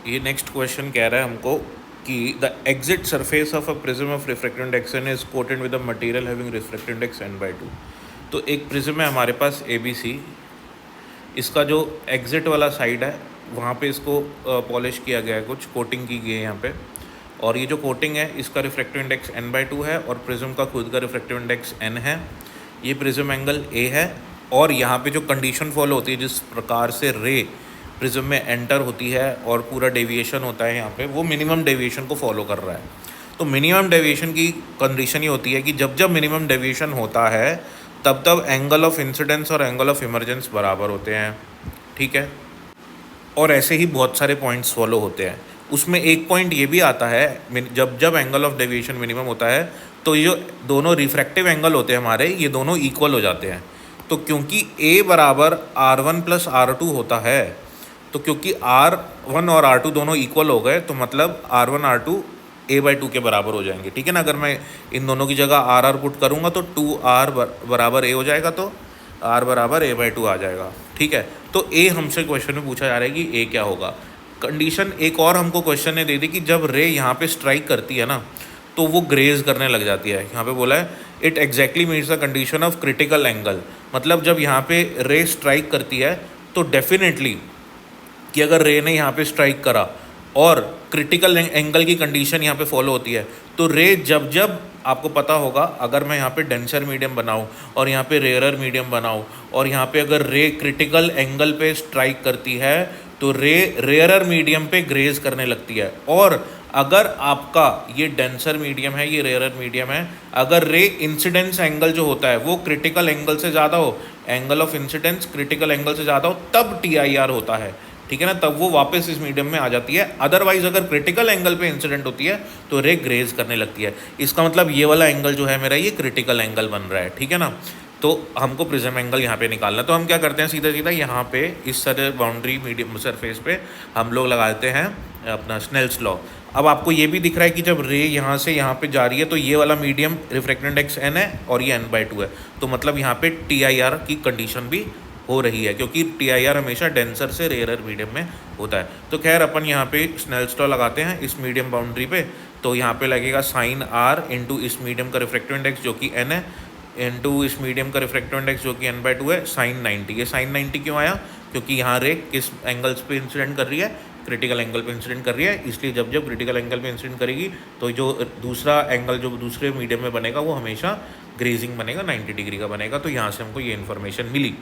ये next question कह रहा है हमको कि the exit surface of a prism of refractive index n is coated with a material having refractive index n/2। तो एक प्रिज्म है हमारे पास ABC, इसका जो एग्जिट वाला साइड है वहाँ पे इसको पॉलिश किया गया है, कुछ कोटिंग की गई है यहाँ पे, और ये जो कोटिंग है इसका रिफ्रैक्टिव इंडेक्स n/2 है और प्रिज्म का खुद का रिफ्रैक्टिव इंडेक्स n है। ये प्रिज्म एंगल A है और यहाँ पे जो कंडीशन फॉलो होती है, जिस प्रकार से रे प्रिज्म में एंटर होती है और पूरा डेविएशन होता है यहाँ पे, वो मिनिमम डेविएशन को फॉलो कर रहा है। तो मिनिमम डेविएशन की कंडीशन ये होती है कि जब जब मिनिमम डेविएशन होता है तब तब एंगल ऑफ इंसिडेंस और एंगल ऑफ इमरजेंस बराबर होते हैं, ठीक है। और ऐसे ही बहुत सारे पॉइंट्स फॉलो होते हैं। उसमें एक पॉइंट ये भी आता है, जब जब एंगल ऑफ डेविएशन मिनिमम होता है तो ये जो दोनों रिफ्रैक्टिव एंगल होते हैं हमारे, ये दोनों इक्वल हो जाते हैं। तो क्योंकि A बराबर R1 प्लस R2 होता है, तो क्योंकि R1 और R2 दोनों इक्वल हो गए तो मतलब R1 R2 A/2 के बराबर हो जाएंगे, ठीक है ना। अगर मैं इन दोनों की जगह R पुट करूँगा तो 2R बराबर A हो जाएगा, तो R बराबर A/2 आ जाएगा, ठीक है। तो A हमसे क्वेश्चन में पूछा जा रहा है कि A क्या होगा। कंडीशन एक और हमको क्वेश्चन ने दे दी कि जब रे यहाँ पे स्ट्राइक करती है ना तो वो ग्रेज करने लग जाती है। यहाँ पे बोला है it exactly means the condition of critical angle, मतलब जब यहाँ पे रे स्ट्राइक करती है तो डेफिनेटली कि अगर रे ने यहाँ पे स्ट्राइक करा और क्रिटिकल एंगल की कंडीशन यहाँ पे फॉलो होती है, तो रे जब जब आपको पता होगा, अगर मैं यहाँ पे डेंसर मीडियम बनाऊँ और यहाँ पे रेयरर मीडियम बनाऊँ और यहाँ पे अगर रे क्रिटिकल एंगल पे स्ट्राइक करती है तो रे रेयरर मीडियम पे ग्रेज करने लगती है। और अगर आपका ये डेंसर मीडियम है, ये रेयरर मीडियम है, अगर रे इंसिडेंस एंगल जो होता है वो क्रिटिकल एंगल से ज़्यादा हो, angle of incidence critical angle से ज़्यादा हो, तब TIR होता है, ठीक है ना, तब वो वापस इस मीडियम में आ जाती है। अदरवाइज अगर क्रिटिकल एंगल पे इंसिडेंट होती है तो रे ग्रेज करने लगती है। इसका मतलब ये वाला एंगल जो है मेरा, ये क्रिटिकल एंगल बन रहा है, ठीक है ना। तो हमको प्रिज्म एंगल यहाँ पे निकालना है, तो हम क्या करते हैं, सीधा सीधा यहाँ पे इस तरह बाउंड्री मीडियम सरफेस पे हम लोग लगाते हैं अपना स्नेल्स लॉ। अब आपको ये भी दिख रहा है कि जब रे यहाँ से यहाँ पे जा रही है तो ये वाला मीडियम रिफ्रैक्टिव इंडेक्स n है और ये n/2 है, तो मतलब यहाँ पे TIR की कंडीशन भी हो रही है, क्योंकि TIR हमेशा डेंसर से रेयरर मीडियम में होता है। तो खैर अपन यहाँ पे स्नेल्स लॉ लगाते हैं इस मीडियम बाउंड्री पे, तो यहाँ पे लगेगा साइन R इंटू इस मीडियम का रिफ्रैक्टिव इंडेक्स जो कि n है, इंटू इस मीडियम का रिफ्रैक्टिव इंडेक्स जो कि n/2 है, साइन 90। ये साइन 90 क्यों आया, क्योंकि यहाँ रे किस एंगल्स पे इंसिडेंट कर रही है, क्रिटिकल एंगल पे इंसिडेंट कर रही है, इसलिए जब जब क्रिटिकल एंगल पे इंसिडेंट करेगी तो जो दूसरा एंगल जो दूसरे मीडियम में बनेगा वो हमेशा ग्रेजिंग बनेगा, 90 डिग्री का बनेगा। तो यहाँ से हमको ये इन्फॉर्मेशन मिली।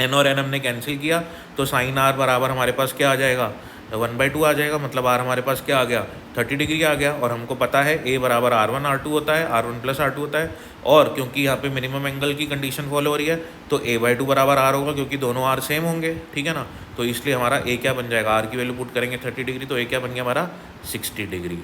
n और n हमने कैंसिल किया तो साइन R बराबर हमारे पास क्या आ जाएगा, 1/2 आ जाएगा, मतलब R हमारे पास क्या आ गया, 30 डिग्री आ गया। और हमको पता है A बराबर R1 R2 होता है, R1 प्लस R2 होता है, और क्योंकि यहाँ पे मिनिमम एंगल की कंडीशन फॉलो हो रही है तो A/2 बराबर R होगा, क्योंकि दोनों R सेम होंगे, ठीक है ना। तो इसलिए हमारा A क्या बन जाएगा, R की वैल्यू पुट करेंगे 30 डिग्री, तो A क्या बन गया हमारा 60 डिग्री।